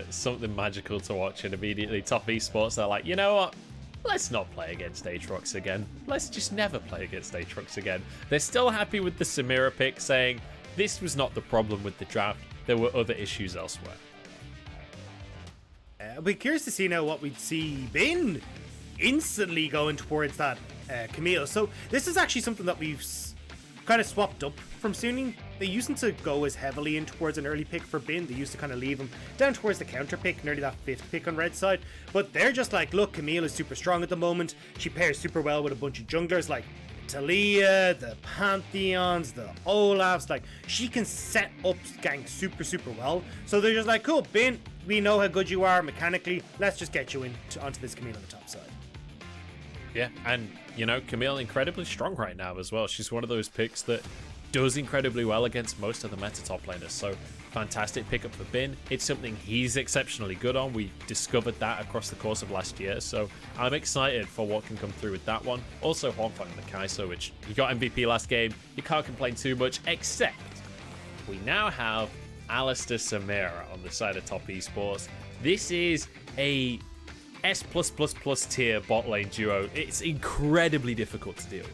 something magical to watch, and immediately Top Esports are like, you know what? Let's not play against Aatrox again. Let's just never play against Aatrox again. They're still happy with the Samira pick, saying this was not the problem with the draft. There were other issues elsewhere. I'll be curious to see now what we'd see Bin instantly going towards that Camille. So this is actually something that we've kind of swapped up from Sunny. They used to go as heavily in towards an early pick for Bin. They used to kind of leave him down towards the counter pick, nearly that 5th pick on red side. But they're just like, look, Camille is super strong at the moment. She pairs super well with a bunch of junglers like Talia, the Pantheons, the Olafs. Like, she can set up ganks super well. So they're just like, cool, Bin, we know how good you are mechanically. Let's just get you onto this Camille on the top side. Yeah, and, you know, Camille incredibly strong right now as well. She's one of those picks that does incredibly well against most of the meta top laners. So, fantastic pickup for Bin. It's something he's exceptionally good on. We discovered that across the course of last year. So, I'm excited for what can come through with that one. Also, Huanfeng the Kaisa, which he got MVP last game. You can't complain too much, except we now have Alistar Samira on the side of Top Esports. This is a S+++ tier bot lane duo. It's incredibly difficult to deal with.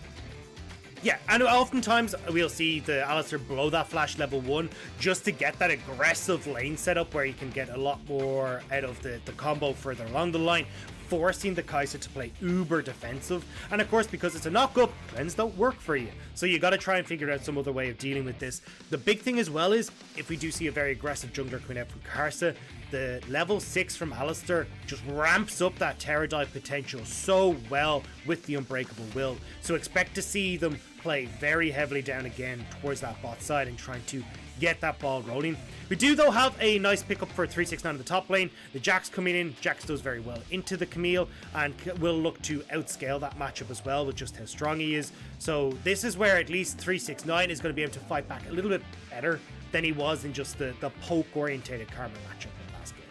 Yeah, and oftentimes we'll see the Alistar below that flash level 1 just to get that aggressive lane setup where you can get a lot more out of the combo further along the line, forcing the Kaisa to play uber defensive. And of course, because it's a knock-up, cleanse don't work for you. So you got to try and figure out some other way of dealing with this. The big thing as well is, if we do see a very aggressive jungler coming out from Karsa, the level 6 from Alistar just ramps up that Terror Dive potential so well with the Unbreakable Will. So expect to see them play very heavily down again towards that bot side and trying to get that ball rolling. We do though have a nice pickup for 369 in the top lane. The Jax coming in. Jax does very well into the Camille and will look to outscale that matchup as well with just how strong he is. So this is where at least 369 is going to be able to fight back a little bit better than he was in just the poke orientated Karma matchup in last game.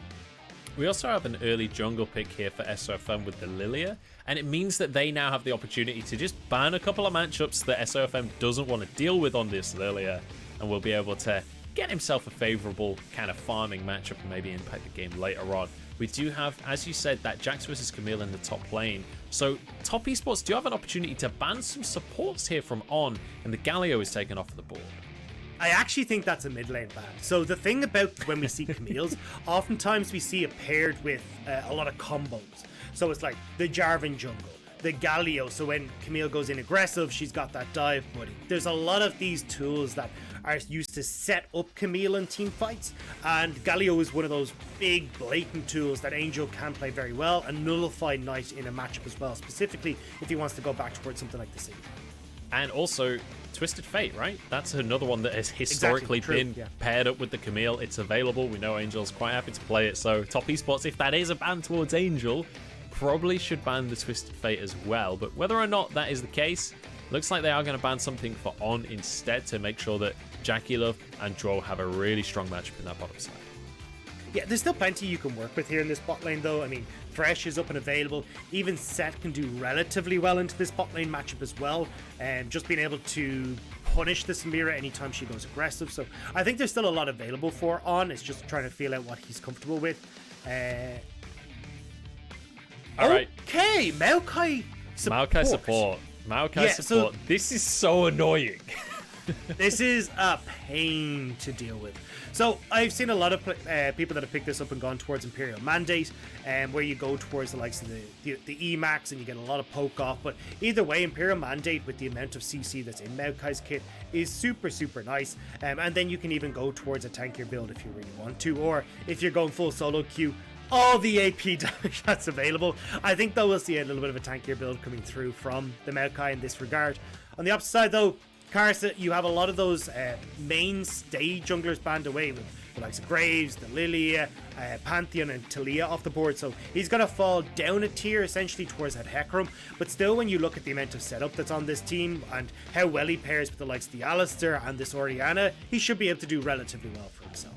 We also have an early jungle pick here for SofM with the Lilia, and it means that they now have the opportunity to just ban a couple of matchups that SofM doesn't want to deal with on this Lilia, and will be able to get himself a favorable kind of farming matchup and maybe impact the game later on. We do have, as you said, that Jax versus Camille in the top lane. So Top Esports do have an opportunity to ban some supports here from On, and the Galio is taken off the board. I actually think that's a mid lane ban. So the thing about when we see Camille's, oftentimes we see it paired with a lot of combos. So it's like the Jarvan jungle, the Galio. So when Camille goes in aggressive, she's got that dive buddy. There's a lot of these tools that are used to set up Camille in team fights, and Galio is one of those big blatant tools that Angel can play very well and nullify Knight in a matchup as well, specifically if he wants to go back towards something like the Siege. And also Twisted Fate, right? That's another one that has historically been paired up with the Camille. It's available. We know Angel's quite happy to play it. So Top Esports, if that is a ban towards Angel, probably should ban the Twisted Fate as well. But whether or not that is the case, looks like they are going to ban something for On instead to make sure that JackeyLove and Zhuo have a really strong matchup in that bottom side. Yeah, there's still plenty you can work with here in this bot lane though. I mean, Thresh is up and available. Even Set can do relatively well into this bot lane matchup as well. And just being able to punish the Samira anytime she goes aggressive. So I think there's still a lot available for On. It's just trying to feel out what he's comfortable with. All right. Okay, Maokai support. Maokai support. Maokai support. So this is so annoying. This is a pain to deal with. So I've seen a lot of people that have picked this up and gone towards Imperial Mandate, where you go towards the likes of the Emax and you get a lot of poke off. But either way, Imperial Mandate with the amount of CC that's in Maokai's kit is super nice. And then you can even go towards a tankier build if you really want to, or if you're going full solo queue, all the AP damage that's available. I think though we'll see a little bit of a tankier build coming through from the Maokai in this regard. On the opposite side though, Karsa, you have a lot of those mainstay junglers banned away with the likes of Graves, the Lilia, Pantheon and Talia off the board. So he's going to fall down a tier essentially towards that Hecarim. But still, when you look at the amount of setup that's on this team and how well he pairs with the likes of the Alistar and this Orianna, he should be able to do relatively well for himself.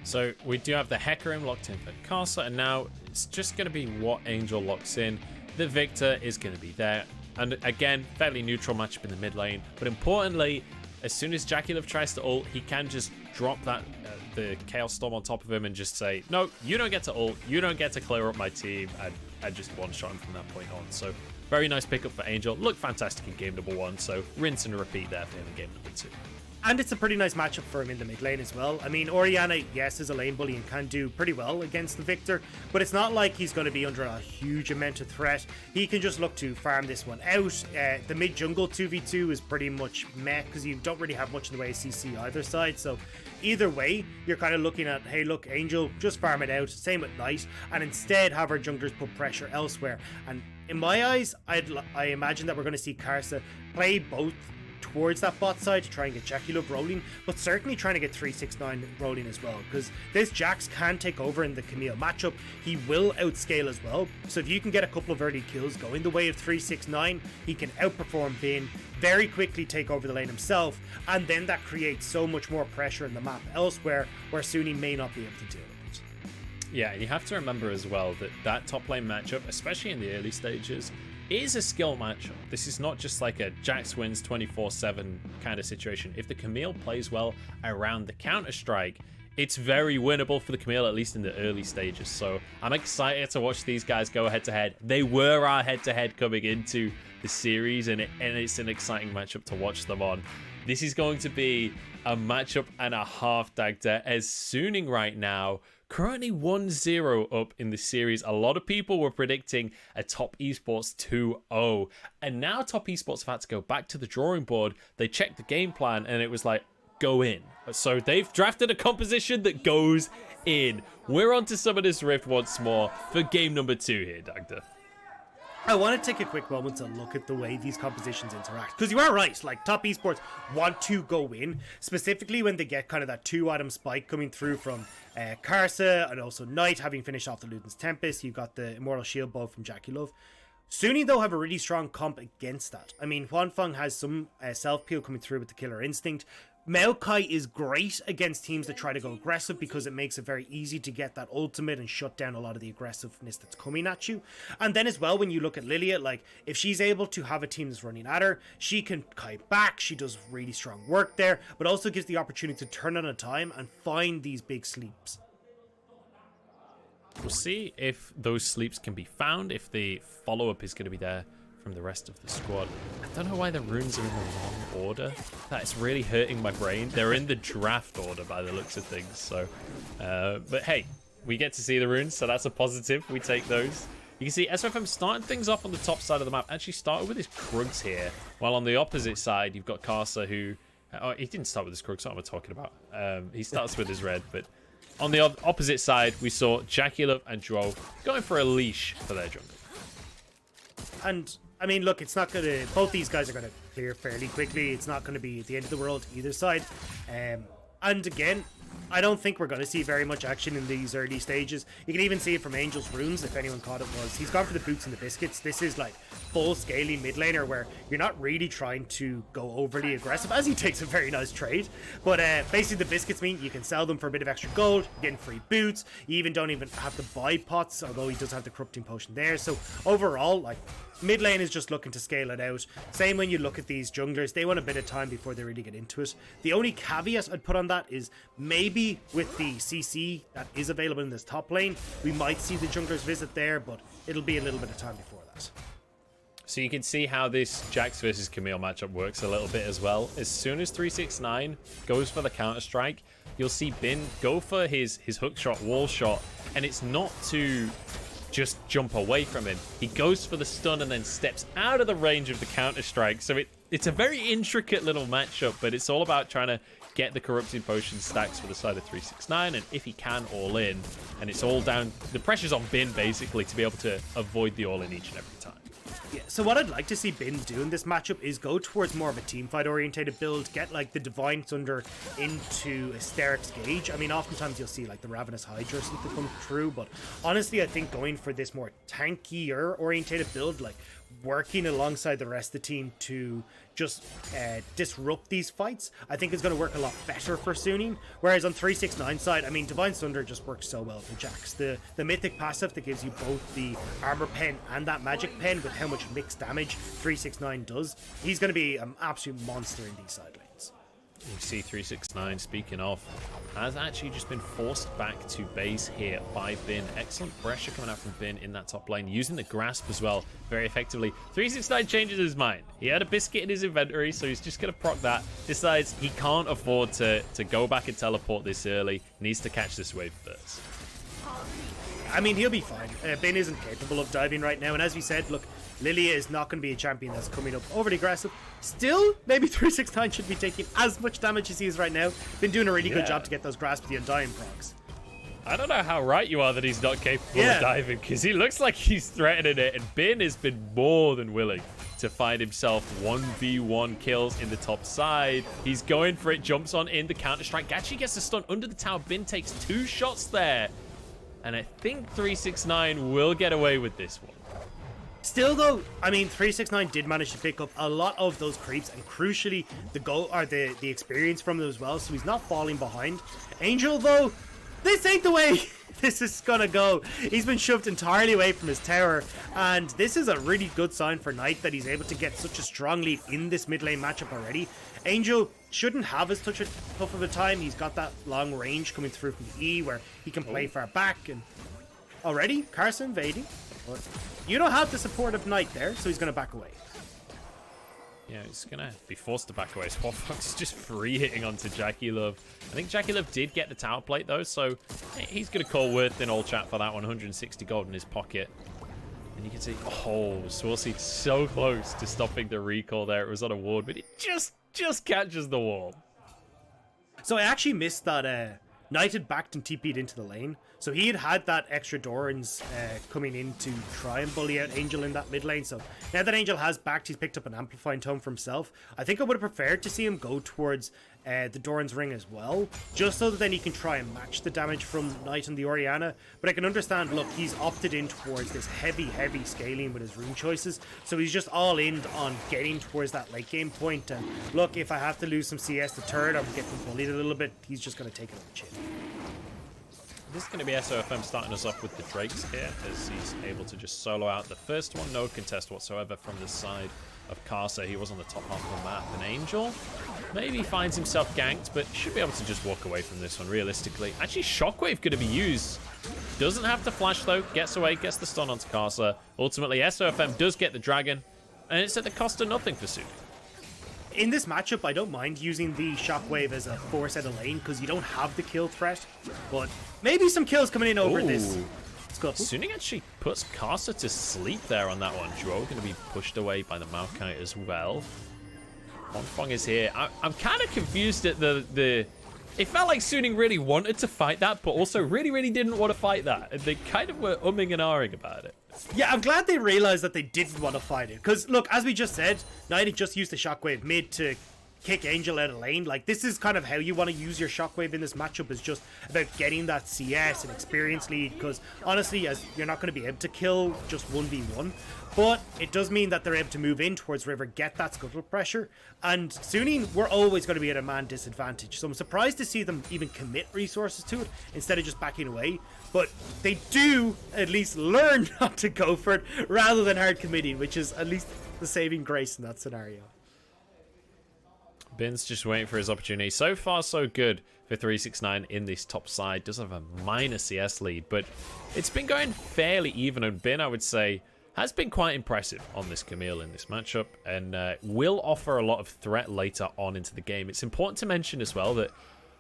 So we do have the Hecarim locked in for Karsa, and now it's just going to be what Angel locks in. The Viktor is going to be there. And again, fairly neutral matchup in the mid lane. But importantly, as soon as JackeyLove tries to ult, he can just drop that the Chaos Storm on top of him and just say, no, you don't get to ult, you don't get to clear up my team, and just one-shot him from that point on. So very nice pickup for Angel. Looked fantastic in game number 1, so rinse and repeat there for him in game number 2. And it's a pretty nice matchup for him in the mid lane as well. I mean, Orianna, yes, is a lane bully and can do pretty well against the Viktor, but it's not like he's going to be under a huge amount of threat. He can just look to farm this one out. The mid jungle 2v2 is pretty much meh because you don't really have much in the way of CC either side. So either way, you're kind of looking at, hey, look, Angel, just farm it out. Same with Knight, and instead have our junglers put pressure elsewhere. And in my eyes, I imagine that we're going to see Karsa play both towards that bot side to try and get JackeyLove rolling, but certainly trying to get 369 rolling as well, because this Jax can take over in the Camille matchup. He will outscale as well, so if you can get a couple of early kills going the way of 369, he can outperform Bin, very quickly take over the lane himself, and then that creates so much more pressure in the map elsewhere where Sunni may not be able to deal with it. Yeah, and you have to remember as well that that top lane matchup, especially in the early stages, is a skill matchup. This is not just like a Jax wins 24/7 kind of situation. If the Camille plays well around the Counter-Strike, it's very winnable for the Camille, at least in the early stages. So I'm excited to watch these guys go head-to-head. They were our head-to-head coming into the series, and it's an exciting matchup to watch them on. This is going to be a matchup and a half, Dagda, as Suning right now currently 1-0 up in the series. A lot of people were predicting a Top Esports 2-0, and now Top Esports have had to go back to the drawing board. They checked the game plan, and it was like, go in. So they've drafted a composition that goes in. We're on to Summoner's Rift once more for game number 2 here, Dagda. I want to take a quick moment to look at the way these compositions interact, because you are right, like Top Esports want to go in, specifically when they get kind of that 2-item spike coming through from Karsa, and also Knight having finished off the Luden's Tempest. You've got the Immortal Shield bow from JackeyLove. Sunni, though, have a really strong comp against that. I mean, Huanfeng has some self-peel coming through with the Killer Instinct. Maokai is great against teams that try to go aggressive because it makes it very easy to get that ultimate and shut down a lot of the aggressiveness that's coming at you. And then as well, when you look at Lilia, like, if she's able to have a team that's running at her, she can kite back, she does really strong work there, but also gives the opportunity to turn on a time and find these big sleeps. We'll see if those sleeps can be found, if the follow-up is going to be there from the rest of the squad. I don't know why the runes are in the wrong order. That's really hurting my brain. They're in the draft order by the looks of things. So, but hey, we get to see the runes, so that's a positive. We take those. You can see SofM starting things off on the top side of the map. Actually started with his Krugs here, while on the opposite side you've got Karsa, who he didn't start with his Krugs. What am I talking about? He starts with his red, but on the opposite side we saw JackeyLove and Zhuo going for a leash for their jungle. And I mean, look, it's not going to... Both these guys are going to clear fairly quickly. It's not going to be the end of the world either side. And again, I don't think we're going to see very much action in these early stages. You can even see it from Angel's runes, if anyone caught it was. He's gone for the boots and the biscuits. This is like full scaling mid laner where you're not really trying to go overly aggressive, as he takes a very nice trade. But basically the biscuits mean you can sell them for a bit of extra gold, you're getting free boots, you even don't even have to buy pots, although he does have the corrupting potion there. So overall, like, mid lane is just looking to scale it out. Same when you look at these junglers, they want a bit of time before they really get into it. The only caveat I'd put on that is maybe with the CC that is available in this top lane, we might see the junglers visit there, but it'll be a little bit of time before that. So you can see how this Jax versus Camille matchup works a little bit as well. As soon as 369 goes for the Counter-Strike, you'll see Bin go for his hook shot, wall shot, and it's not to just jump away from him. He goes for the stun and then steps out of the range of the Counter-Strike. So it's a very intricate little matchup, but it's all about trying to get the corrupting potion stacks for the side of 369, and if he can, all in. And it's all down, the pressure's on Bin basically to be able to avoid the all in each and every time. Yeah, so what I'd like to see Bin do in this matchup is go towards more of a teamfight orientated build, get like the Divine Thunder into Asterix Gauge. I mean, oftentimes you'll see like the Ravenous Hydra or something come through, but honestly I think going for this more tankier orientated build, like working alongside the rest of the team to just disrupt these fights, I think is going to work a lot better for Suning. Whereas on 369 side, I mean, Divine Thunder just works so well for Jax. The mythic passive that gives you both the armor pen and that magic pen with how much mixed damage 369 does, he's going to be an absolute monster in these side lanes. You see 369, speaking of, has actually just been forced back to base here by Bin. Excellent pressure coming out from Bin in that top lane, using the grasp as well very effectively. 369 changes his mind. He had a biscuit in his inventory, so he's just going to proc that. Decides he can't afford to go back and teleport this early. Needs to catch this wave first. I mean, he'll be fine. Bin isn't capable of diving right now, and as we said, look, Lilia is not going to be a champion that's coming up overly aggressive. Still, maybe 369 should be taking as much damage as he is right now. Been doing a really good job to get those grasp of the Undying procs. I don't know how right you are that he's not capable of diving, because he looks like he's threatening it, and Bin has been more than willing to find himself 1v1 kills in the top side. He's going for it, jumps on in the counter-strike, actually gets the stun under the tower. Bin takes 2 shots there, and I think 369 will get away with this one. Still though, I mean, 369 did manage to pick up a lot of those creeps, and crucially the experience from them as well, so he's not falling behind. Angel though, this ain't the way this is gonna go. He's been shoved entirely away from his tower, and this is a really good sign for Knight that he's able to get such a strong lead in this mid lane matchup already. Angel shouldn't have as such a tough of a time. He's got that long range coming through from the E where he can play far back, and already Karsa invading. But you don't have the support of Knight there, so he's going to back away. Yeah, he's going to be forced to back away. Huanfeng's just free hitting onto JackeyLove. I think JackeyLove did get the tower plate though, so he's going to call worth in all chat for that one. 160 gold in his pocket. And you can see, oh, Zhuo so close to stopping the recall there. It was on a ward, but it just catches the wall. So I actually missed that Knight had backed and TP'd into the lane. So he had that extra Dorans coming in to try and bully out Angel in that mid lane. So now that Angel has backed, he's picked up an amplifying tome for himself. I think I would have preferred to see him go towards the Doran's ring as well, just so that then he can try and match the damage from Knight and the Orianna. But I can understand, look, he's opted in towards this heavy scaling with his rune choices. So he's just all in on getting towards that late game point. And look, if I have to lose some CS to turret or get them bullied a little bit, he's just going to take it on the chin. This is going to be SofM starting us off with the Drakes here, as he's able to just solo out the first one. No contest whatsoever from the side of Karsa. He was on the top half of the map. And Angel maybe finds himself ganked, but should be able to just walk away from this one realistically. Actually, Shockwave going to be used. Doesn't have to flash though. Gets away, gets the stun onto Karsa. Ultimately, SofM does get the dragon, and it's at the cost of nothing for Suni. In this matchup, I don't mind using the Shockwave as a force out of lane because you don't have the kill threat, but maybe some kills coming in over this. Suning actually puts Karsa to sleep there on that one. Zhuo going to be pushed away by the Maokai as well. Huanfeng is here. I'm kind of confused at the... It felt like Suning really wanted to fight that, but also really didn't want to fight that. And they kind of were umming and ahhing about it. Yeah, I'm glad they realized that they didn't want to fight it. Because, look, as we just said, Knight had just used the Shockwave mid to kick Angel out of lane. Like, this is kind of how you want to use your Shockwave in this matchup, is just about getting that CS and experience lead. Because, honestly, as you're not going to be able to kill just 1v1. But it does mean that they're able to move in towards River, get that scuttle pressure. And Suning, we're always going to be at a man disadvantage. So I'm surprised to see them even commit resources to it instead of just backing away. But they do at least learn not to go for it rather than hard committing, which is at least the saving grace in that scenario. Bin's just waiting for his opportunity. So far, so good for 369 in this top side. Does have a minor CS lead, but it's been going fairly even. And Bin, I would say, has been quite impressive on this Camille in this matchup, and will offer a lot of threat later on into the game. It's important to mention as well that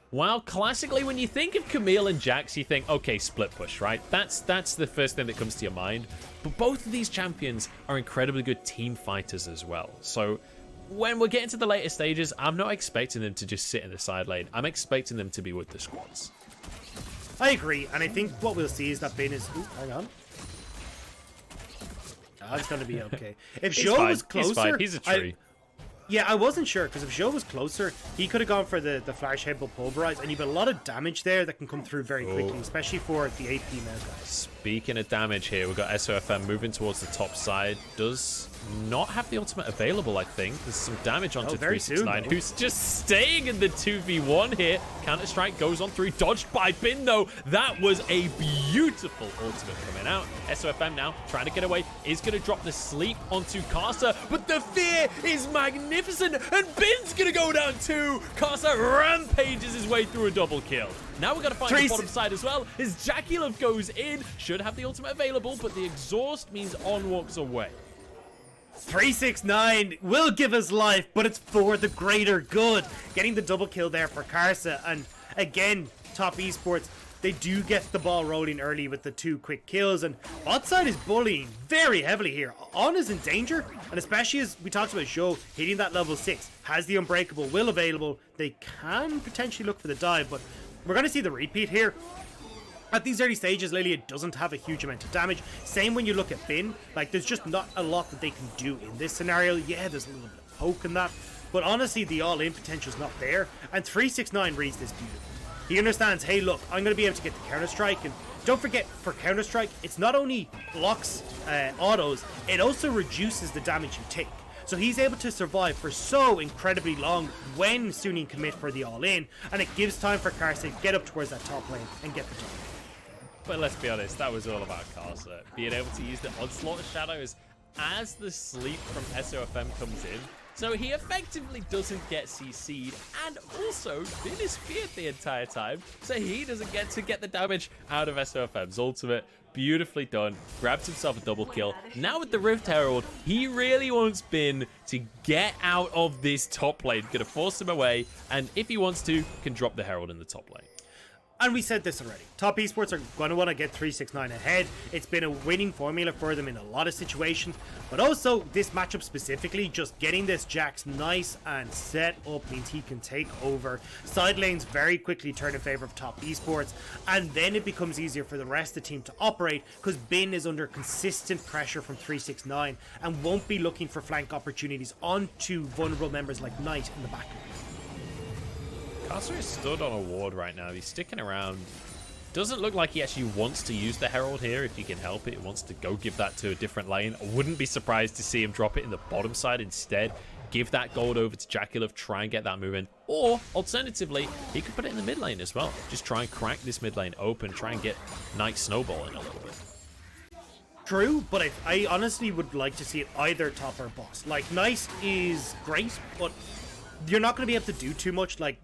while classically when you think of Camille and Jax, you think, okay, split push, right? That's the first thing that comes to your mind. But both of these champions are incredibly good team fighters as well. So when we're getting to the later stages, I'm not expecting them to just sit in the side lane. I'm expecting them to be with the squads. I agree, and I think what we'll see is that Bin is... Ooh, hang on. That's going to be okay. If Zhuo was closer... He's fine. He's a tree. Yeah, I wasn't sure, because if Zhuo was closer, he could have gone for the flash headbutt pulverize, and you've got a lot of damage there that can come through very quickly, especially for the AP Maokai. Speaking of damage here, we've got SofM moving towards the top side. Does not have the ultimate available, I think. There's some damage onto 369, who's just staying in the 2v1 here. Counter-strike goes on through, dodged by Bin, though. That was a beautiful ultimate coming out. SofM now trying to get away, is going to drop the sleep onto Karsa, but the fear is magnificent magnificent, and Bin's gonna go down too. Karsa rampages his way through a double kill. Now we're gonna find the bottom side as well, as JackeyLove goes in, should have the ultimate available, but the exhaust means On walks away. 369 will give us life, but it's for the greater good. Getting the double kill there for Karsa, and again, top esports, they do get the ball rolling early with the 2 quick kills, and bot side is bullying very heavily here. On is in danger, and especially as we talked about Zhuo hitting that level 6, has the unbreakable will available. They can potentially look for the dive, but we're going to see the repeat here. At these early stages, Lilia doesn't have a huge amount of damage. Same when you look at Bin, like there's just not a lot that they can do in this scenario. Yeah, there's a little bit of poke in that, but honestly the all-in potential is not there, and 369 reads this beautifully. He understands, hey look, I'm going to be able to get the Counter-Strike, and don't forget, for Counter-Strike, it's not only blocks autos, it also reduces the damage you take. So he's able to survive for so incredibly long when Sunny commit for the all-in, and it gives time for Karsa to get up towards that top lane and get the top. But let's be honest, that was all about Karsa. Being able to use the Onslaught of Shadows as the sleep from SofM comes in. So he effectively doesn't get CC'd, and also Bin is feared the entire time, so he doesn't get to get the damage out of SofM's ultimate. Beautifully done. Grabs himself a double kill. Now with the Rift Herald, he really wants Bin to get out of this top lane. Gonna force him away, and if he wants to, can drop the Herald in the top lane. And we said this already. Top esports are going to want to get 369 ahead. It's been a winning formula for them in a lot of situations. But also, this matchup specifically, just getting this Jax nice and set up means he can take over. Side lanes very quickly turn in favor of top esports. And then it becomes easier for the rest of the team to operate, because Bin is under consistent pressure from 369 and won't be looking for flank opportunities onto vulnerable members like Knight in the back line. Karsa is stood on a ward right now. He's sticking around. Doesn't look like he actually wants to use the Herald here if he can help it. He wants to go give that to a different lane. I wouldn't be surprised to see him drop it in the bottom side instead. Give that gold over to JackeyLove, try and get that move in. Or, alternatively, he could put it in the mid lane as well. Just try and crack this mid lane open, try and get Knight snowballing a little bit. True, but I honestly would like to see it either top or boss. Like, Knight is great, but you're not going to be able to do too much. Like,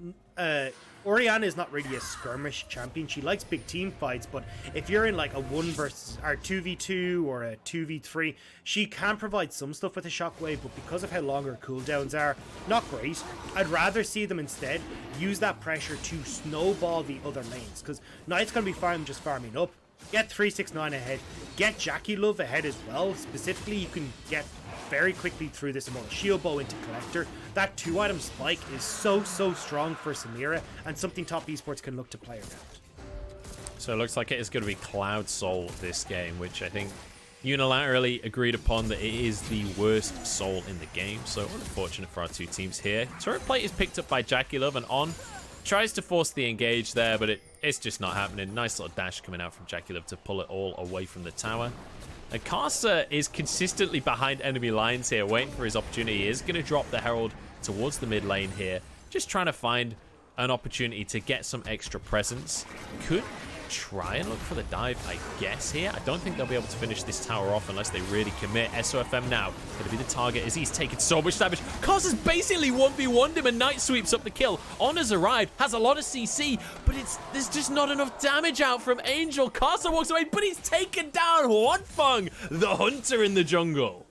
Orianna is not really a skirmish champion. She likes big team fights, but if you're in like a 2v2 or a 2v3, she can provide some stuff with a shockwave, but because of how long her cooldowns are, not great. I'd rather see them instead use that pressure to snowball the other lanes, because Knight's going to be just farming up. Get 369 ahead, get JackeyLove ahead as well. Specifically, you can get very quickly through this Immortal Shield Bow into Collector. That 2-item spike is so strong for Samira, and something top esports can look to play around. So it looks like it is going to be Cloud Soul this game, which I think unilaterally agreed upon that it is the worst soul in the game. So unfortunate for our two teams here. Turret plate is picked up by JackeyLove, and On tries to force the engage there, but it's just not happening. Nice little dash coming out from JackeyLove to pull it all away from the tower. And Karsa is consistently behind enemy lines here, waiting for his opportunity. He is going to drop the Herald towards the mid lane here. Just trying to find an opportunity to get some extra presence. Could try and look for the dive, I guess, here. I don't think they'll be able to finish this tower off unless they really commit. SofM now going to be the target as he's taking so much damage. Karsa's basically 1v1'd him, and Knight sweeps up the kill. Honor's arrived, has a lot of CC, but there's just not enough damage out from Angel. Karsa walks away, but he's taken down Huanfeng, the hunter in the jungle.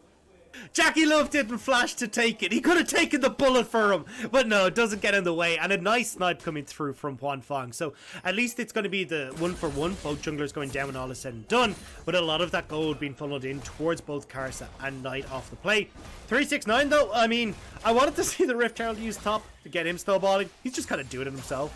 JackeyLove didn't flash to take it. He could have taken the bullet for him, but no, it doesn't get in the way. And a nice snipe coming through from Huanfeng. So at least it's going to be the 1-for-1. Both junglers going down when all is said and done. But a lot of that gold being funneled in towards both Karsa and Knight off the plate. 369 though, I mean, I wanted to see the Rift Herald use top to get him snowballing. He's just kind of doing it himself.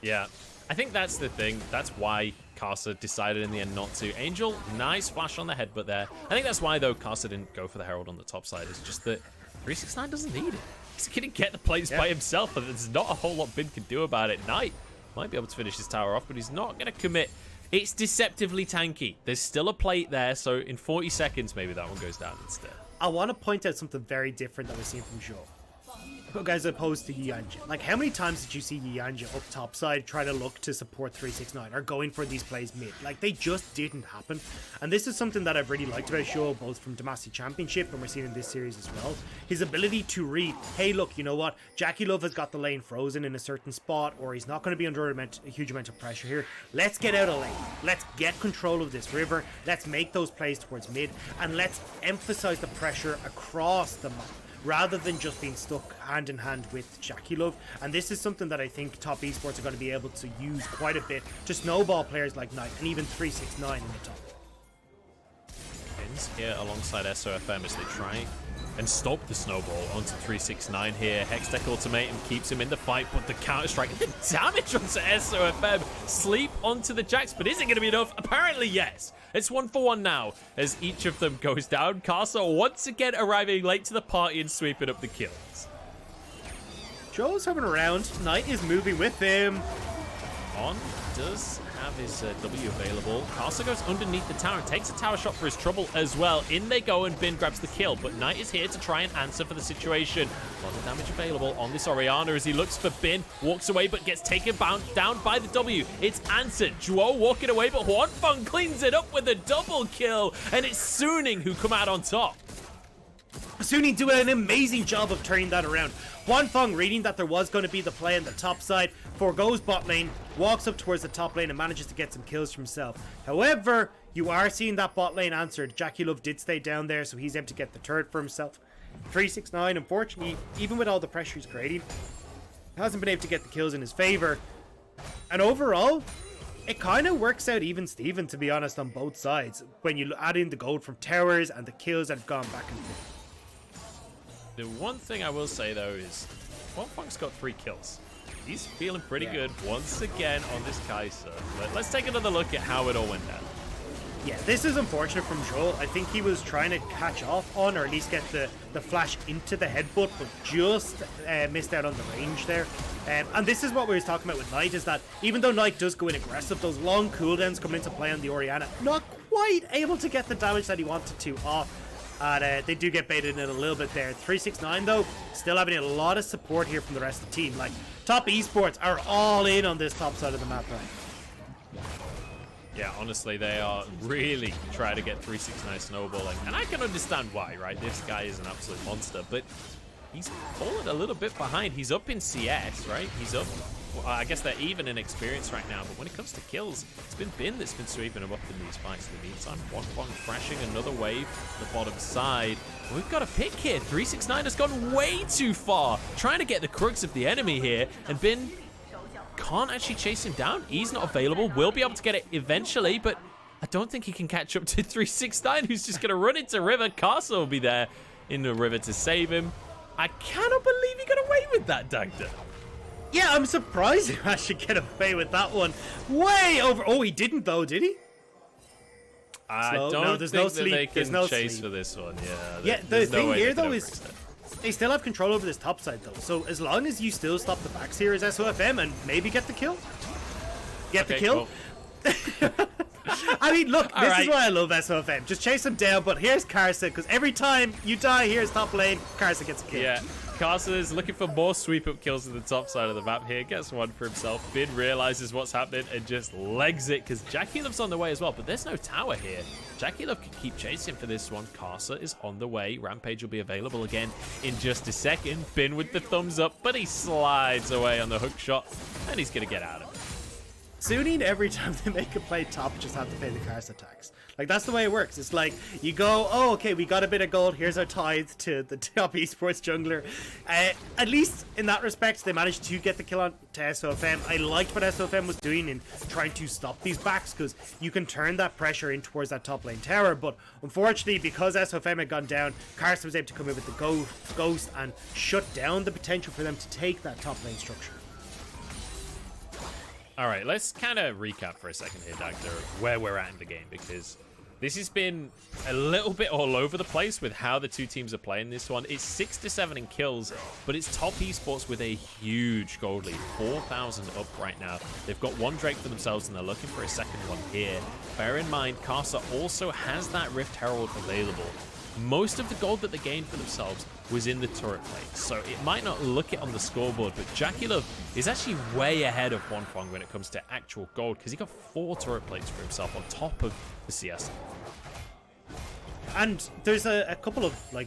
Yeah, I think that's the thing. That's why Karsa decided in the end not to. Angel, nice flash on the headbutt there. I think that's why, though, Karsa didn't go for the Herald on the top side. It's just that 369 doesn't need it. He's going to get the plates by himself, and there's not a whole lot Bin can do about it. Knight might be able to finish his tower off, but he's not going to commit. It's deceptively tanky. There's still a plate there, so in 40 seconds, maybe that one goes down instead. I want to point out something very different that we're seeing from Zhuo. as opposed to Yanja. Like, how many times did you see Yanja up top side try to look to support 369 or going for these plays mid? Like, they just didn't happen. And this is something that I've really liked about Zhuo, both from Demacia Championship and we're seeing in this series as well. His ability to read, hey, look, you know what? JackeyLove has got the lane frozen in a certain spot, or he's not going to be under a huge amount of pressure here. Let's get out of lane. Let's get control of this river. Let's make those plays towards mid, and let's emphasize the pressure across the map, rather than just being stuck hand in hand with JackeyLove. And this is something that I think top esports are going to be able to use quite a bit to snowball players like Knight and even 369 in the top. Pins here alongside SofM as they try and stop the snowball onto 369 here. Hextech Ultimatum keeps him in the fight, but the counter-strike, the damage onto SofM. Sleep onto the Jacks, but is it going to be enough? Apparently, yes. It's 1-for-1 now as each of them goes down. Karsa once again arriving late to the party and sweeping up the kills. Zhuo's having a round. Knight is moving with him. On does have his W available. Karsa goes underneath the tower and takes a tower shot for his trouble as well. In they go and Bin grabs the kill, but Knight is here to try and answer for the situation. A lot of damage available on this Orianna as he looks for Bin, walks away but gets taken down by the W. It's answered. Zhuo walking away, but Huanfeng cleans it up with a double kill, and it's Suning who come out on top. Suning doing an amazing job of turning that around. Huanfeng reading that there was going to be the play on the top side, forgoes bot lane, walks up towards the top lane and manages to get some kills for himself. However, you are seeing that bot lane answered. JackeyLove did stay down there, so he's able to get the turret for himself. 369, unfortunately, even with all the pressure he's creating, hasn't been able to get the kills in his favor. And overall, it kind of works out even Steven, to be honest, on both sides, when you add in the gold from towers and the kills that have gone back and forth. The one thing I will say, though, is Huanfeng's got 3 kills. He's feeling pretty good once again on this Kaisa. But let's take another look at how it all went down. Yeah, this is unfortunate from Zhuo. I think he was trying to catch off on, or at least get the flash into the headbutt, but just missed out on the range there. And this is what we were talking about with Knight, is that even though Knight does go in aggressive, those long cooldowns come into play on the Orianna. Not quite able to get the damage that he wanted to off. And they do get baited in a little bit there. 369, though, still having a lot of support here from the rest of the team. Like, top esports are all in on this top side of the map, right? Yeah, honestly, they are really trying to get 369 snowballing. And I can understand why, right? This guy is an absolute monster, but he's fallen a little bit behind. He's up in CS, right? He's up. Well, I guess they're even in experience right now, but when it comes to kills, it's been Bin that's been sweeping him up in these fights. In the meantime, Huanfeng crashing another wave to the bottom side. We've got a pick here. 369 has gone way too far, trying to get the crux of the enemy here, and Bin can't actually chase him down. He's not available. Will be able to get it eventually, but I don't think he can catch up to 369, who's just going to run into River. Karsa will be there in the river to save him. I cannot believe he got away with that, Dagda. Yeah, I'm surprised he actually get away with that one. Way over. Oh, he didn't, though, did he? I don't think that they can chase for this one. Yeah, the thing here, though, is they still have control over this top side, though. So as long as you still stop the backs here as SofM and maybe get the kill. Get the kill. Cool. I mean, look, this is why I love SofM. Just chase him down, but here's Karsa, because every time you die, here's top lane, Karsa gets a kill. Yeah, Karsa is looking for more sweep-up kills on the top side of the map here. Gets one for himself. Bin realizes what's happening and just legs it, because JackeyLove's on the way as well, but there's no tower here. JackeyLove can keep chasing for this one. Karsa is on the way. Rampage will be available again in just a second. Bin with the thumbs up, but he slides away on the hook shot, and he's going to get out of it. Suning, every time they make a play top, just have to pay the Karsa tax. Like, that's the way it works. It's like, you go, oh, okay, we got a bit of gold. Here's our tithe to the top esports jungler. At least in that respect, they managed to get the kill on to SofM. I liked what SofM was doing in trying to stop these backs, because you can turn that pressure in towards that top lane tower. But unfortunately, because SofM had gone down, Karsa was able to come in with the ghost and shut down the potential for them to take that top lane structure. All right, let's kind of recap for a second here, Dagda, of where we're at in the game, because this has been a little bit all over the place with how the two teams are playing this one. It's 6-7 in kills, but it's top esports with a huge gold lead, 4,000 up right now. They've got one Drake for themselves, and they're looking for a second one here. Bear in mind, Karsa also has that Rift Herald available. Most of the gold that they gained for themselves was in the turret plate. So it might not look it on the scoreboard, but JackeyLove is actually way ahead of Huanfeng when it comes to actual gold, because he got 4 turret plates for himself on top of the CS. And there's a couple of like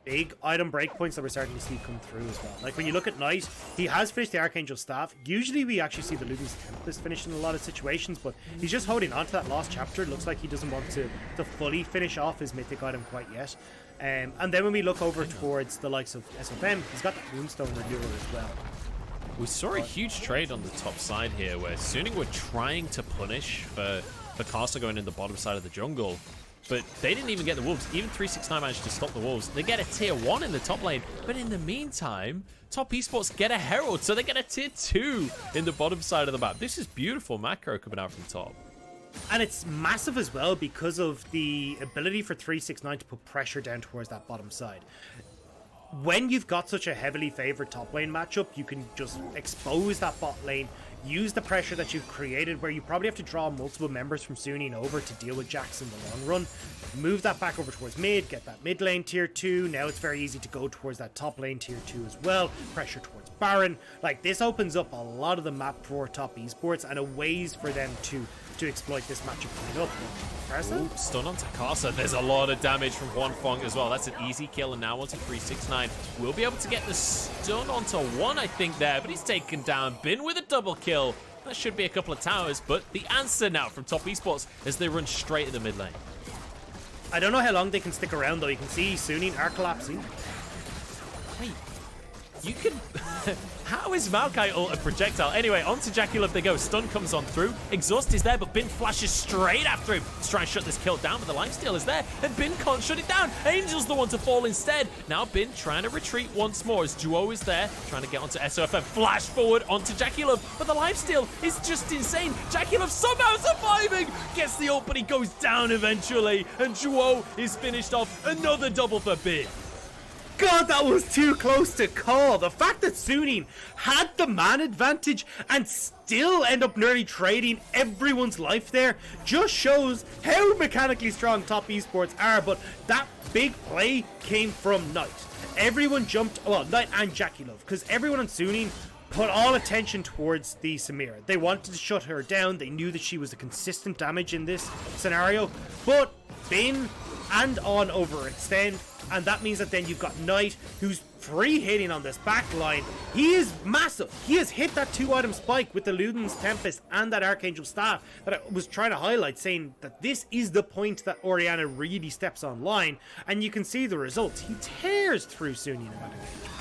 big item breakpoints that we're starting to see come through as well. Like when you look at Knight, he has finished the Archangel Staff. Usually we actually see the Luden's Tempest finished in a lot of situations, but he's just holding on to that lost chapter. It looks like he doesn't want to fully finish off his mythic item quite yet. And then when we look over towards the likes of SofM, he's got that Moonstone Renewal as well. We saw a huge trade on the top side here where Suning were trying to punish for karsa going in the bottom side of the jungle. But they didn't even get the Wolves. Even 369 managed to stop the Wolves. They get a tier 1 in the top lane. But in the meantime, top esports get a Herald. So they get a tier 2 in the bottom side of the map. This is beautiful macro coming out from top. And it's massive as well because of the ability for 369 to put pressure down towards that bottom side. When you've got such a heavily favored top lane matchup, you can just expose that bot lane, use the pressure that you've created where you probably have to draw multiple members from Suning over to deal with Jax in the long run. Move that back over towards mid, get that mid lane tier 2. Now it's very easy to go towards that top lane tier 2 as well. Pressure towards Baron. Like, this opens up a lot of the map for top esports and a ways for them to exploit this matchup coming up. Ooh, stun onto Karsa. There's a lot of damage from Huanfeng as well. That's an easy kill, and now onto 369. We'll be able to get the stun onto 1, I think, there, but he's taken down. Bin with a double kill. That should be a couple of towers, but the answer now from top esports as they run straight to the mid lane. I don't know how long they can stick around, though. You can see Suning are collapsing. Wait, you can... How is Maokai ult a projectile? Anyway, onto JackeyLove they go. Stun comes on through. Exhaust is there, but Bin flashes straight after him to try and shut this kill down, but the lifesteal is there, and Bin can't shut it down. Angel's the one to fall instead. Now Bin trying to retreat once more as Zhuo is there, trying to get onto SofM. Flash forward onto JackeyLove, but the lifesteal is just insane. JackeyLove somehow surviving. Gets the ult, but he goes down eventually, and Zhuo is finished off. Another double for Bin. God, that was too close to call. The fact that Suning had the man advantage and still end up nearly trading everyone's life there just shows how mechanically strong top esports are. But that big play came from Knight. Everyone jumped, well, Knight and JackeyLove, because everyone on Suning put all attention towards the Samira. They wanted to shut her down. They knew that she was a consistent damage in this scenario. But Bin and on overextend, and that means that then you've got Knight, who's free hitting on this back line. He is massive. He has hit that 2-item spike with the Luden's Tempest and that Archangel Staff that I was trying to highlight, saying that this is the point that Orianna really steps online, and you can see the results. He tears through Suning in that engagement.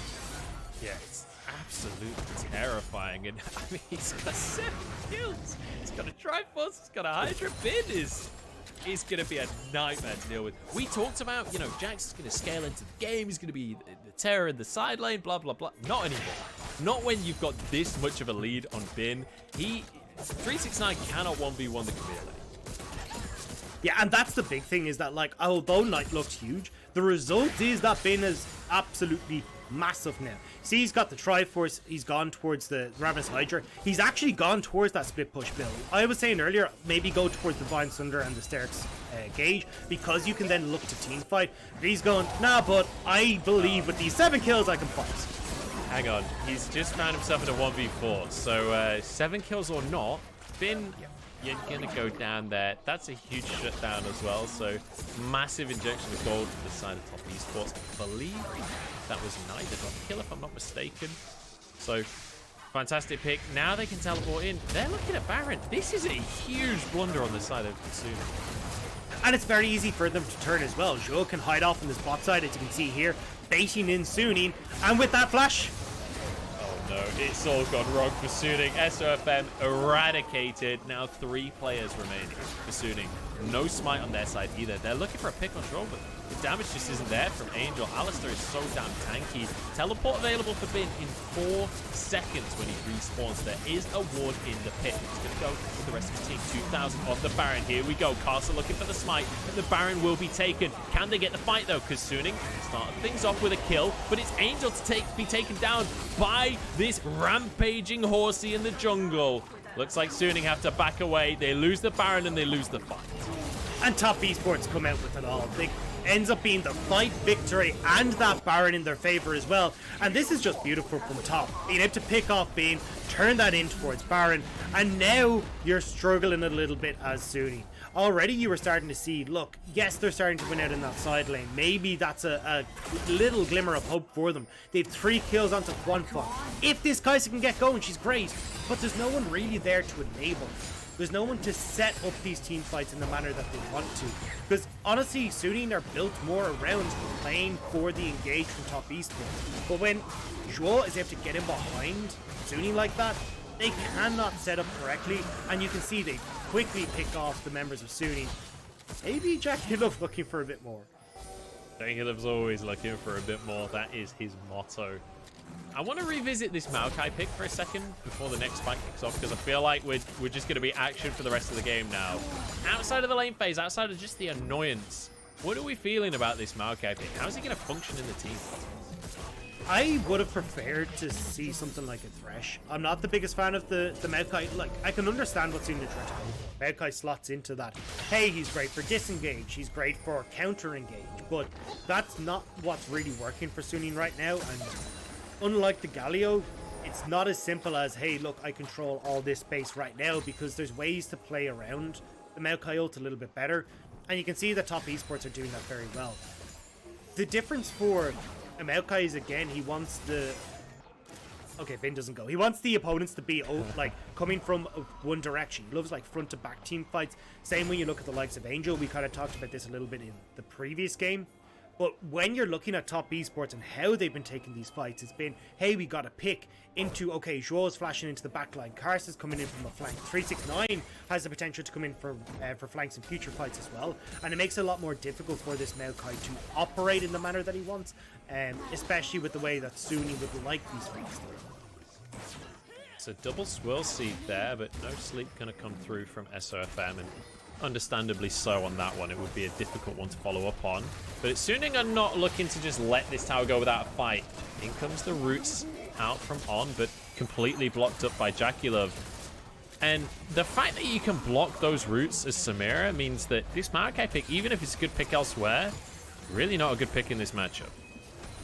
Yeah, it's absolutely terrifying, and I mean, he's got 7 kills. He's got a Triforce, he's got a Hydra. Bin is going to be a nightmare to deal with. We talked about, you know, Jax is going to scale into the game. He's going to be the terror in the side lane, blah, blah, blah. Not anymore. Not when you've got this much of a lead on Bin. 369 cannot 1v1 the Camille. Yeah, and that's the big thing, is that, like, although Knight looks huge, the result is that Bin is absolutely massive now. See, he's got the Triforce, he's gone towards the Ravenous Hydra, he's actually gone towards that split push build. I was saying earlier, maybe go towards the Divine Sunder and the Sterks Gauge, because you can then look to team fight. But he's going, nah, but I believe with these 7 kills I can fight. Hang on, he's just found himself in a 1v4, so 7 kills or not, Bin, you're gonna go down there. That's a huge shutdown as well, so massive injection of gold to the side of top esports. I believe that was Knight that got the kill, if I'm not mistaken. So fantastic pick. Now they can teleport in. They're looking at Baron. This is a huge blunder on the side of Suning. And it's very easy for them to turn as well. Zhuo can hide off on this bot side, as you can see here, baiting in Suning, and with that flash, no, it's all gone wrong for Suning. SofM eradicated. Now 3 players remaining for Suning. No smite on their side either. They're looking for a pick on Zhuo, but the damage just isn't there from Angel. Alistar is so damn tanky. Teleport available for Bin in 4 seconds when he respawns. There is a ward in the pit. He's going to go with the rest of his team. 2,000 off the Baron. Here we go. Karsa looking for the smite, and the Baron will be taken. Can they get the fight though? Because Suning started things off with a kill, but it's Angel to be taken down by this rampaging horsey in the jungle. Looks like Suning have to back away. They lose the Baron and they lose the fight. And Top Esports come out with it all. It ends up being the fight victory and that Baron in their favor as well. And this is just beautiful from top. Being able to pick off Bean, turn that in towards Baron, and now you're struggling a little bit as Sunni. Already you were starting to see, look, yes, they're starting to win out in that side lane. Maybe that's a little glimmer of hope for them. They have 3 kills onto Huanfeng. If this Kaisa can get going, she's great. But there's no one really there to enable. There's no one to set up these team fights in the manner that they want to. Because honestly, Sunni are built more around playing for the engage from Top Esports. But when Zhuo is able to get in behind Sunni like that, they cannot set up correctly, and you can see they quickly pick off the members of Sunni. Maybe JackeyLove looking for a bit more. JackeyLove's always looking for a bit more. That is his motto. I want to revisit this Maokai pick for a second before the next fight kicks off, because I feel like we're just going to be action for the rest of the game now. Outside of the lane phase, outside of just the annoyance, what are we feeling about this Maokai pick? How is he going to function in the team? I would have preferred to see something like a Thresh. I'm not the biggest fan of the Maokai. Like, I can understand what's in the Thresh. Maokai slots into that. Hey, he's great for disengage. He's great for counter engage. But that's not what's really working for Sunni right now. And unlike the Galio, it's not as simple as, hey, look, I control all this space right now, because there's ways to play around the Maokai ult a little bit better. And you can see that Top Esports are doing that very well. The difference for Maokai is, again, he wants the... Okay, Vin doesn't go. He wants the opponents to be like coming from one direction. He loves like front to back team fights. Same when you look at the likes of Angel. We kind of talked about this a little bit in the previous game. But when you're looking at Top Esports and how they've been taking these fights, it's been, hey, we got to pick into, okay, Zhuo's flashing into the backline, Karsa's coming in from a flank, 369 has the potential to come in for flanks in future fights as well, and it makes it a lot more difficult for this Maokai to operate in the manner that he wants, especially with the way that Sunni would like these fights. It's a double swirl seed there, but no sleep going to come through from SofM, and understandably so on that one. It would be a difficult one to follow up on. But Sunni are not looking to just let this tower go without a fight. In comes the roots out from On, but completely blocked up by JackeyLove. And the fact that you can block those roots as Samira means that this Maokai pick, even if it's a good pick elsewhere, really not a good pick in this matchup.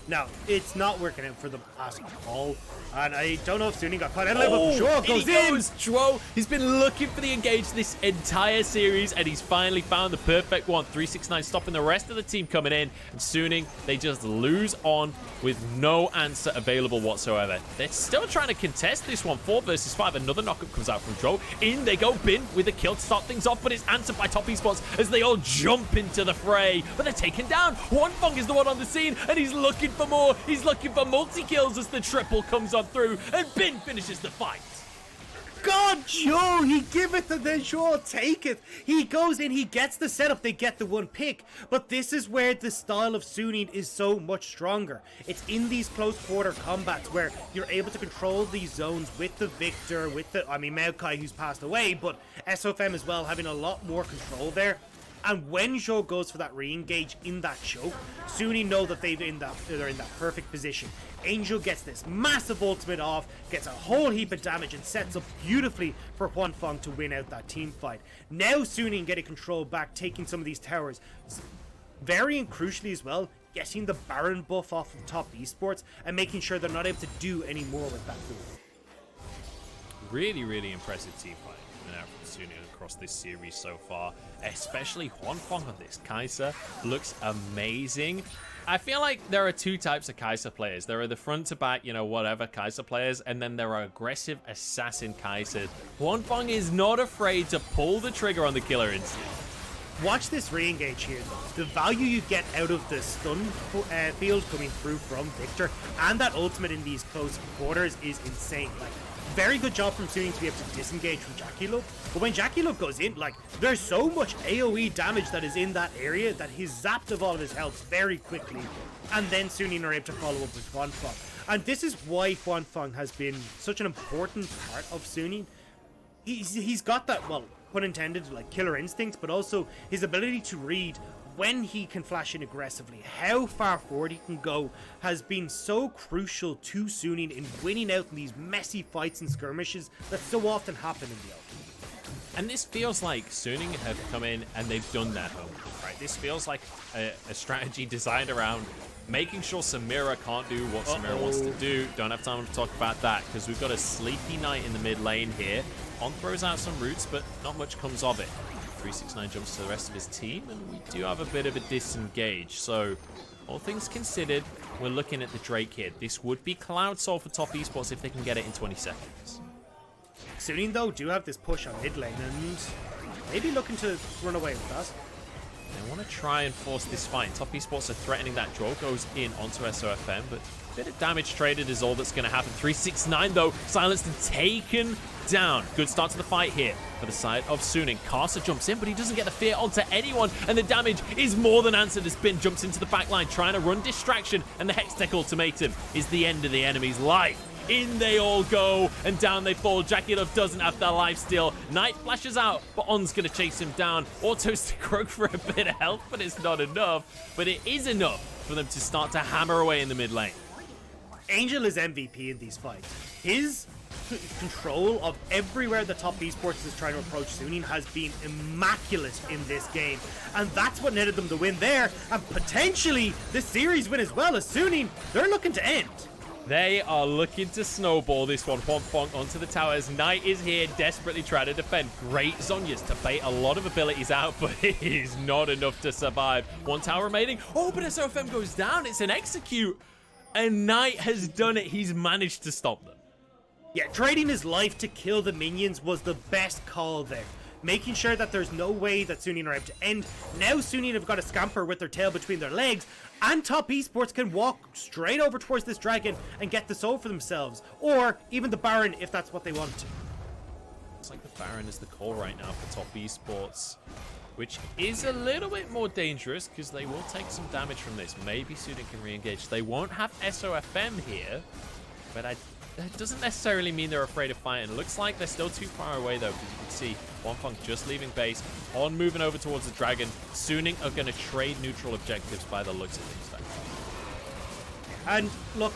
No, it's not working out for them at all. And I don't know if Sunni got caught out of it, but Zhuo goes in! Zhuo, he's been looking for the engage this entire series, and he's finally found the perfect one. 369 stopping the rest of the team coming in, and Sunni, they just lose On with no answer available whatsoever. They're still trying to contest this one. 4 versus 5. Another knockup comes out from Zhuo. In they go, Bin with a kill to start things off, but it's answered by Top Esports as they all jump into the fray. But they're taken down. Huanfeng is the one on the scene, and he's looking for more. He's looking for multi-kills as the triple comes on through, and Bin finishes the fight. God, Zhuo, he giveth and then Zhuo taketh. He goes in, he gets the setup, they get the one pick. But this is where the style of Sunni is so much stronger. It's in these close quarter combats where you're able to control these zones with the Viktor, with the, Maokai, who's passed away, but SofM as well, having a lot more control there. And when Zhuo goes for that re-engage in that choke, Sunni know that they're in that perfect position. Angel gets this massive ultimate off, gets a whole heap of damage, and sets up beautifully for Huanfeng to win out that team fight. Now Sunni getting control back, taking some of these towers. Very and crucially as well, getting the Baron buff off of Top Esports and making sure they're not able to do any more with that buff. Really, really impressive team fight out from Sunni across this series so far, especially Huanfeng on this Kaisa looks amazing. I feel like there are 2 types of Kaisa players. There are the front to back, whatever Kaisa players, and then there are aggressive assassin Kaisas. Huanfeng is not afraid to pull the trigger on the killer instinct. Watch this re-engage here though. The value you get out of the stun field coming through from Viktor and that ultimate in these close quarters is insane. Like, very good job from Sunni to be able to disengage from JackeyLove. But when JackeyLove goes in, like, there's so much AoE damage that is in that area that he's zapped of all of his health very quickly. And then Sunni are able to follow up with Huanfeng. And this is why Huanfeng has been such an important part of Sunni. He's got that, well, pun intended, like killer instincts, but also his ability to read when he can flash in aggressively, how far forward he can go, has been so crucial to Sunni in winning out in these messy fights and skirmishes that so often happen in the open. And this feels like Suning have come in and they've done their homework, right? This feels like a strategy designed around making sure Samira can't do what Samira wants to do. Don't have time to talk about that because we've got a sleepy Knight in the mid lane here. On throws out some roots, but not much comes of it. 369 jumps to the rest of his team, and we do have a bit of a disengage. So, all things considered, we're looking at the Drake here. This would be Cloud Soul for top esports if they can get it in 20 seconds. Suning, though, do have this push on mid lane, and maybe looking to run away with that. They want to try and force this fight. Top esports are threatening that Zhuo goes in onto SofM, but a bit of damage traded is all that's going to happen. 369, though, silenced and taken down. Good start to the fight here for the side of Suning. Karsa jumps in, but he doesn't get the fear onto anyone, and the damage is more than answered as Bin jumps into the backline, trying to run distraction, and the Hextech ultimatum is the end of the enemy's life. In they all go, and down they fall. JackeyLove doesn't have their life steal. Knight flashes out, but On's going to chase him down. Autos to Croak for a bit of health, but it's not enough. But it is enough for them to start to hammer away in the mid lane. Angel is MVP in these fights. His control of everywhere the top esports is trying to approach Suning has been immaculate in this game, and that's what netted them the win there, and potentially the series win as well. As Suning, they're looking to end. They are looking to snowball this one. Huanfeng onto the towers. Knight is here, desperately trying to defend. Great Zhonya's to bait a lot of abilities out, but it is not enough to survive. One tower remaining. Oh, but SofM goes down. It's an execute. And Knight has done it. He's managed to stop them. Yeah, trading his life to kill the minions was the best call there. Making sure that there's no way that Suning are able to end. Now Suning have got a scamper with their tail between their legs, and top esports can walk straight over towards this dragon and get the soul for themselves, or even the Baron if that's what they want to. It's like the Baron is the call right now for top esports, which is a little bit more dangerous because they will take some damage from this. Maybe Suning can re-engage. They won't have SofM here, but that doesn't necessarily mean they're afraid of fighting. It looks like they're still too far away, though, because you can see Huanfeng just leaving base, On moving over towards the dragon. Suning are going to trade neutral objectives by the looks of things. And look,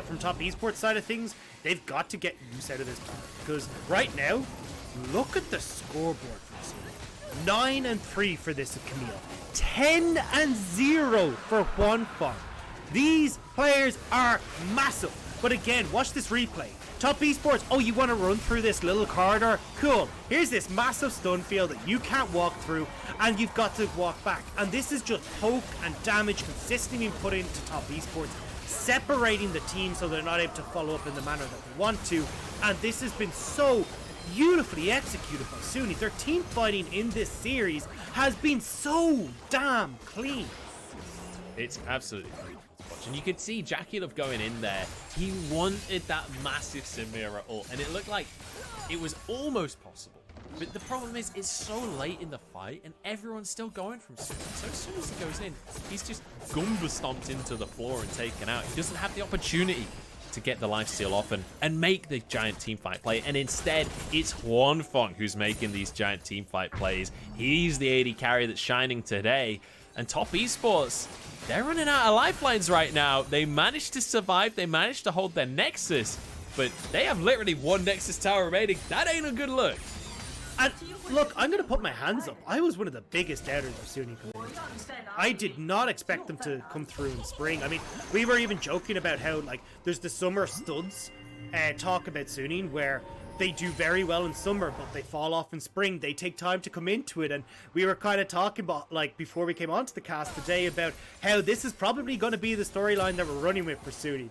from top esports side of things, they've got to get use out of this power, because right now, look at the scoreboard for this game. 9-3 for this Camille. 10-0 for Huanfeng. These players are massive. But again, watch this replay. Top esports, oh, you want to run through this little corridor? Cool. Here's this massive stun field that you can't walk through, and you've got to walk back. And this is just poke and damage consistently being put into top esports, separating the team so they're not able to follow up in the manner that they want to. And this has been so beautifully executed by Suning. Their team fighting in this series has been so damn clean. It's absolutely beautiful to watch. And you could see JackeyLove going in there. He wanted that massive Samira ult, and it looked like it was almost possible. But the problem is, it's so late in the fight, and everyone's still going from Suning. So as soon as he goes in, he's just Goomba stomped into the floor and taken out. He doesn't have the opportunity to get the lifesteal off and make the giant teamfight play, and instead it's Huanfeng who's making these giant teamfight plays. He's the AD carry that's shining today, and top esports, they're running out of lifelines right now. They managed to survive, they managed to hold their Nexus, but they have literally one Nexus tower remaining. That ain't a good look. And look, I'm going to put my hands up. I was one of the biggest doubters of Suning coming in. I did not expect them to come through in spring. I mean, we were even joking about how, like, there's the summer studs talk about Suning where they do very well in summer, but they fall off in spring. They take time to come into it. And we were kind of talking about, like, before we came onto the cast today about how this is probably going to be the storyline that we're running with for Suning.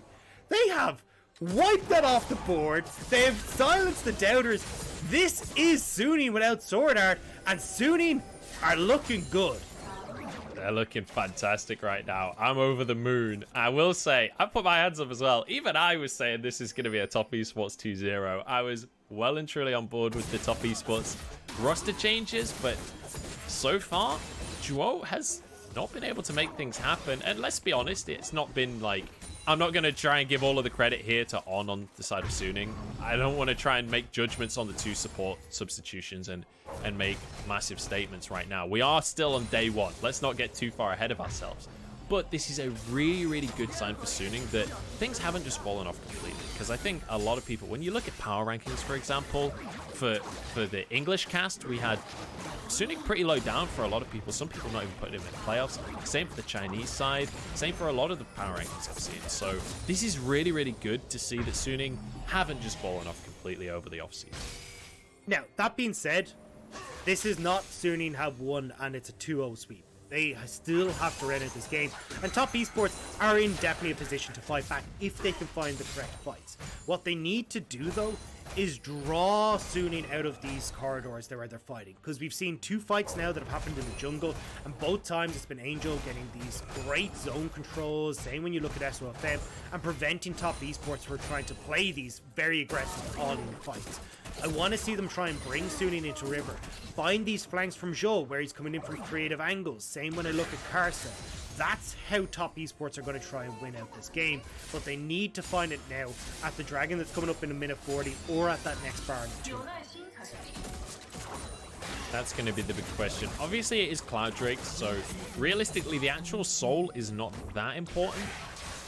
They have wiped that off the board. They have silenced the doubters. This is Suning without Sword Art, and Suning are looking good. They're looking fantastic right now. I'm over the moon. I will say, I put my hands up as well. Even I was saying this is going to be a top esports 2-0. I was well and truly on board with the top esports roster changes, but so far, Zhuo has not been able to make things happen. And let's be honest, it's not been like, I'm not going to try and give all of the credit here to on the side of Suning. I don't want to try and make judgments on the two support substitutions and make massive statements right now. We are still on day one. Let's not get too far ahead of ourselves. But this is a really, really good sign for Suning that things haven't just fallen off completely. because I think a lot of people, when you look at power rankings, for example, for the English cast, we had Suning pretty low down for a lot of people. Some people not even putting him in playoffs. Same for the Chinese side. Same for a lot of the power rankings I've seen. So this is really, really good to see that Suning haven't just fallen off completely over the offseason. Now, that being said, this is not Suning have won and it's a 2-0 sweep. They still have to run out this game, and top esports are in definitely a position to fight back if they can find the correct fights. What they need to do though is draw Suning out of these corridors where they're fighting, because we've seen 2 fights now that have happened in the jungle, and both times it's been Angel getting these great zone controls, same when you look at SofM, and preventing top esports who are trying to play these very aggressive all-in fights. I want to see them try and bring Suning into River, find these flanks from Zhuo where he's coming in from creative angles, same when I look at Karsa. That's how top esports are going to try and win out this game, but they need to find it now at the Dragon that's coming up in a minute 40 or at that next Baron 2. That's going to be the big question. Obviously it is Cloud Drake, so realistically the actual soul is not that important,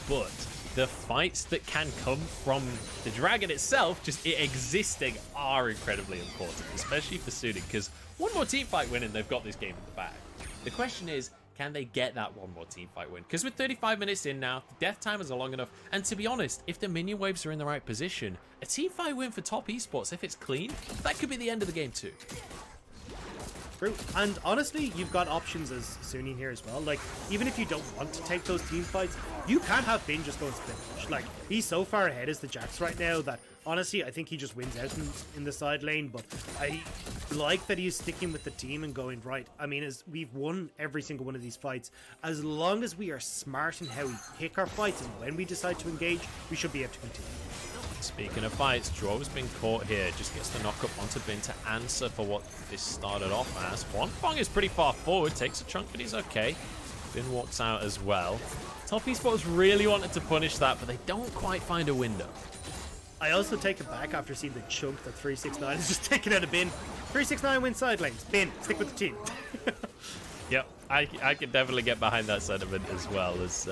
but the fights that can come from the Dragon itself, just it existing, are incredibly important, especially for Suning, because one more team fight win and they've got this game in the bag. The question is, can they get that one more team fight win? Because with 35 minutes in now, the death timers are long enough, and to be honest, if the minion waves are in the right position, a team fight win for top esports, if it's clean, that could be the end of the game too. True. And honestly, you've got options as Suning here as well. Like, even if you don't want to take those team fights, you can have Bin just go and split push. Like, he's so far ahead as the Jax right now that honestly, I think he just wins out in the side lane. But I like that he's sticking with the team and going, right, I mean, as we've won every single one of these fights, as long as we are smart in how we pick our fights and when we decide to engage, we should be able to continue. Speaking of fights, Zhuo's been caught here. Just gets the knock up onto Bin to answer for what this started off as. Huanfeng is pretty far forward, takes a chunk, but he's okay. Bin walks out as well. Top esports really wanted to punish that, but they don't quite find a window. I also take it back after seeing the chunk that 369 is just taken out of Bin. 369 wins side lanes. Bin, stick with the team. Yep, I can definitely get behind that sentiment as well. As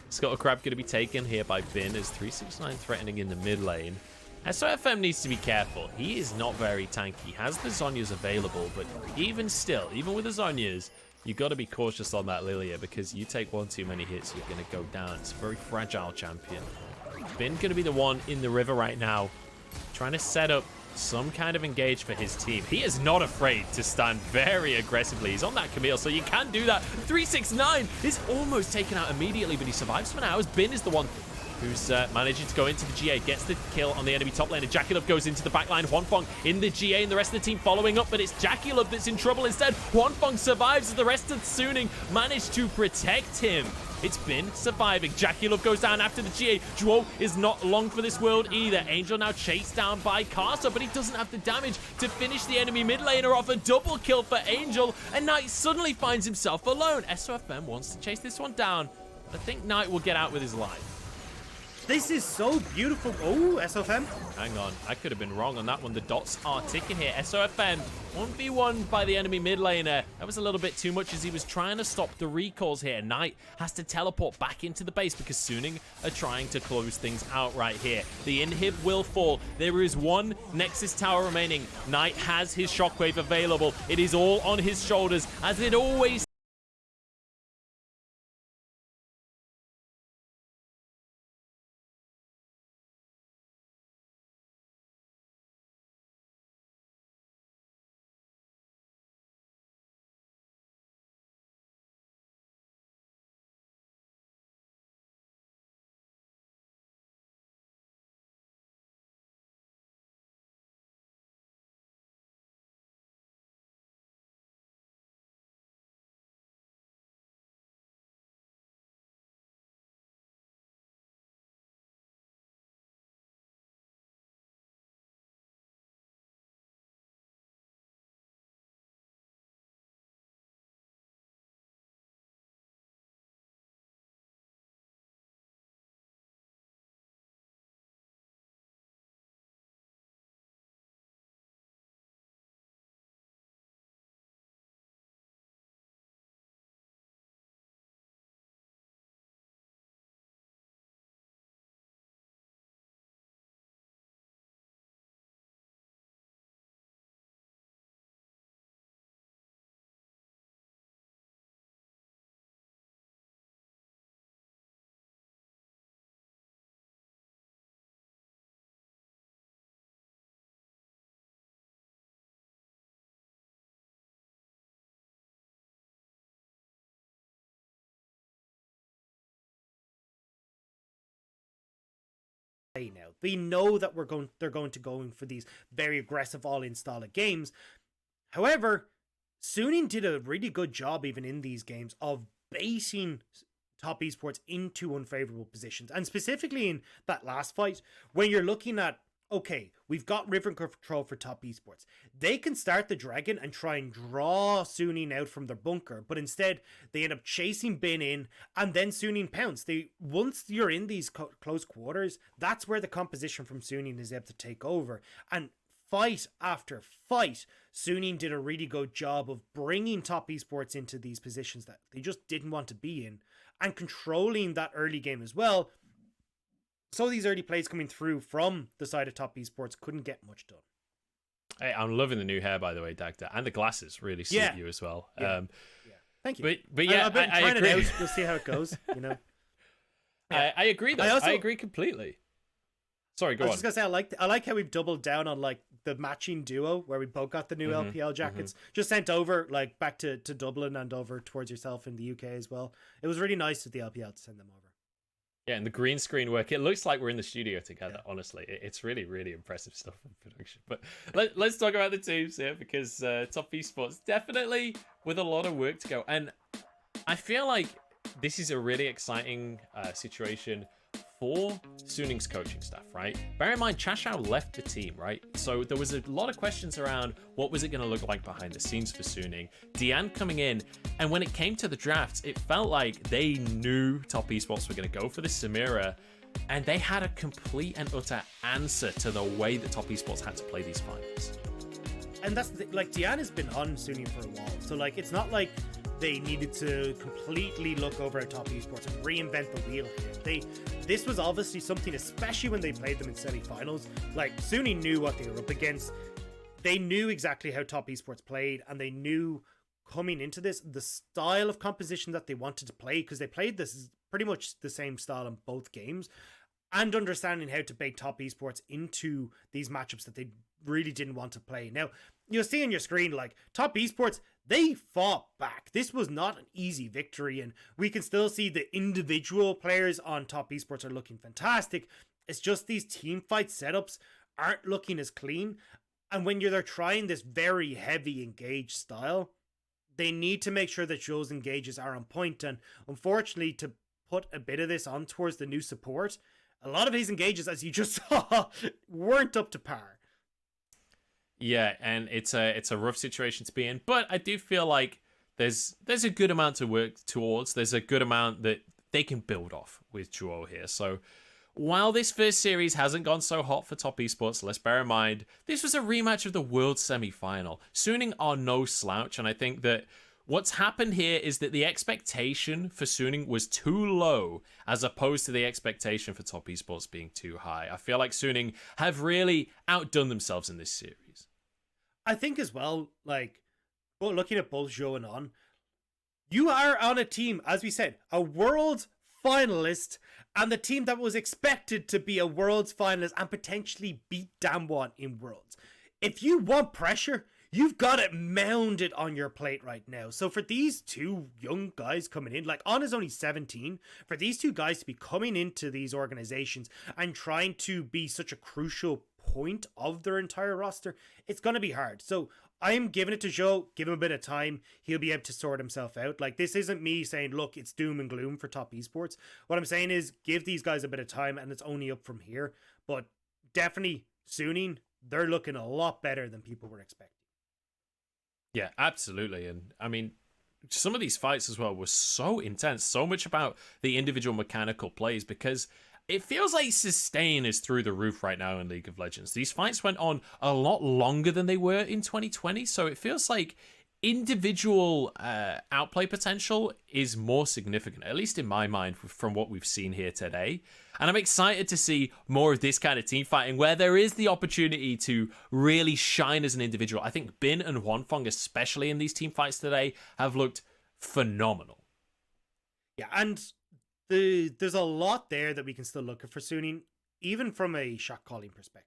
Scuttle Crab going to be taken here by Bin as 369 threatening in the mid lane. SofM needs to be careful. He is not very tanky. He has the Zhonya's available, but even still, even with the Zhonya's, you've got to be cautious on that Lilia, because you take one too many hits, you're going to go down. It's a very fragile champion. Bin going to be the one in the river right now, trying to set up some kind of engage for his team. He is not afraid to stand very aggressively. He's on that Camille, so you can do that. 369 is almost taken out immediately, but he survives for now as Bin is the one who's managing to go into the GA, gets the kill on the enemy top lane, and JackeyLove goes into the backline. Huanfeng in the GA, and the rest of the team following up, but it's JackeyLove that's in trouble instead. Huanfeng survives as the rest of Suning managed to protect him. It's Bin surviving. JackeyLove goes down after the GA. Zhuo is not long for this world either. Angel now chased down by Karsa, but he doesn't have the damage to finish the enemy mid laner off. A double kill for Angel, and Knight suddenly finds himself alone. SofM wants to chase this one down. I think Knight will get out with his life. This is so beautiful. Oh, SofM. Hang on, I could have been wrong on that one. The dots are ticking here. SofM 1v1 by the enemy mid laner. That was a little bit too much as he was trying to stop the recalls here. Knight has to teleport back into the base because Suning are trying to close things out right here. The inhib will fall. There is one Nexus tower remaining. Knight has his shockwave available. It is all on his shoulders, as it always now. We know that they're going to go in for these very aggressive all-in style of games. However, Suning did a really good job even in these games of basing top esports into unfavorable positions. And specifically in that last fight, when you're looking at, okay, we've got river control for top esports. They can start the dragon and try and draw Suning out from their bunker, but instead they end up chasing Bin in, and then Suning pounce. Once you're in these close quarters, that's where the composition from Suning is able to take over. And fight after fight, Suning did a really good job of bringing top esports into these positions that they just didn't want to be in, and controlling that early game as well. So these early plays coming through from the side of top esports couldn't get much done. Hey, I'm loving the new hair, by the way, Dagda, and the glasses really suit you as well. Yeah. Thank you. But yeah, I've been I trying agree. it out. We'll see how it goes. You know. I agree. Though. I agree completely. Sorry, go on. I was just gonna say I like how we've doubled down on like the matching duo where we both got the new LPL jackets just sent over like back to Dublin and over towards yourself in the UK as well. It was really nice with the LPL to send them over. Yeah, and the green screen work, it looks like we're in the studio together, honestly. It's really, really impressive stuff in production. But let's talk about the teams here, because Top Esports definitely with a lot of work to go. And I feel like this is a really exciting situation for Suning's coaching staff, right? Bear in mind, Chashao left the team, right? So there was a lot of questions around what was it going to look like behind the scenes for Suning. Diane coming in, and when it came to the drafts, it felt like they knew Top Esports were going to go for this Samira, and they had a complete and utter answer to the way that Top Esports had to play these fights. And that's like Diane has been on Suning for a while, so like it's not like they needed to completely look over at Top Esports and reinvent the wheel here. This was obviously something, especially when they played them in semi-finals. Like, Suning knew what they were up against. They knew exactly how Top Esports played, and they knew coming into this, the style of composition that they wanted to play, because they played this pretty much the same style in both games, and understanding how to bake Top Esports into these matchups that they really didn't want to play. Now, you'll see on your screen, like, Top Esports, they fought back. This was not an easy victory, and we can still see the individual players on Top Esports are looking fantastic. It's just these team fight setups aren't looking as clean, and when they're trying this very heavy engage style, they need to make sure that Zhuo's engages are on point, and unfortunately, to put a bit of this on towards the new support, a lot of his engages, as you just saw, weren't up to par. Yeah, and it's a rough situation to be in, but I do feel like there's a good amount to work towards. There's a good amount that they can build off with Zhuo here. So while this first series hasn't gone so hot for Top Esports, let's bear in mind this was a rematch of the World Semi-Final. Suning are no slouch, and I think that what's happened here is that the expectation for Suning was too low as opposed to the expectation for Top Esports being too high. I feel like Suning have really outdone themselves in this series. I think as well, like, looking at both Zhuo and On, you are on a team, as we said, a world finalist, and the team that was expected to be a world's finalist and potentially beat Damwon in Worlds. If you want pressure, you've got it mounded on your plate right now. So for these two young guys coming in, like On is only 17, for these two guys to be coming into these organizations and trying to be such a crucial point of their entire roster, it's going to be hard. So I'm giving it to Zhuo. Give him a bit of time. He'll be able to sort himself out. Like, this isn't me saying, look, it's doom and gloom for Top Esports. What I'm saying is give these guys a bit of time, and it's only up from here. But definitely Suning, they're looking a lot better than people were expecting. Yeah, absolutely. And I mean, some of these fights as well were so intense, so much about the individual mechanical plays, because it feels like sustain is through the roof right now in League of Legends. These fights went on a lot longer than they were in 2020, so it feels like individual outplay potential is more significant, at least in my mind, from what we've seen here today. And I'm excited to see more of this kind of team fighting where there is the opportunity to really shine as an individual. I think Bin and Huanfeng, especially in these team fights today, have looked phenomenal. Yeah, and there's a lot there that we can still look at for Suning, even from a shot calling perspective.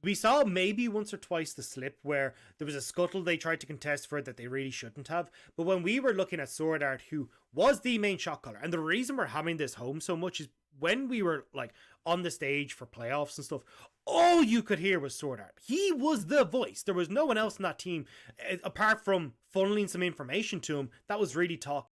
We saw maybe once or twice the slip where there was a scuttle they tried to contest for that they really shouldn't have. But when we were looking at Sword Art, who was the main shot caller, and the reason we're having this home so much is when we were like on the stage for playoffs and stuff, all you could hear was Sword Art. He was the voice. There was no one else in that team, apart from funneling some information to him, that was really talking.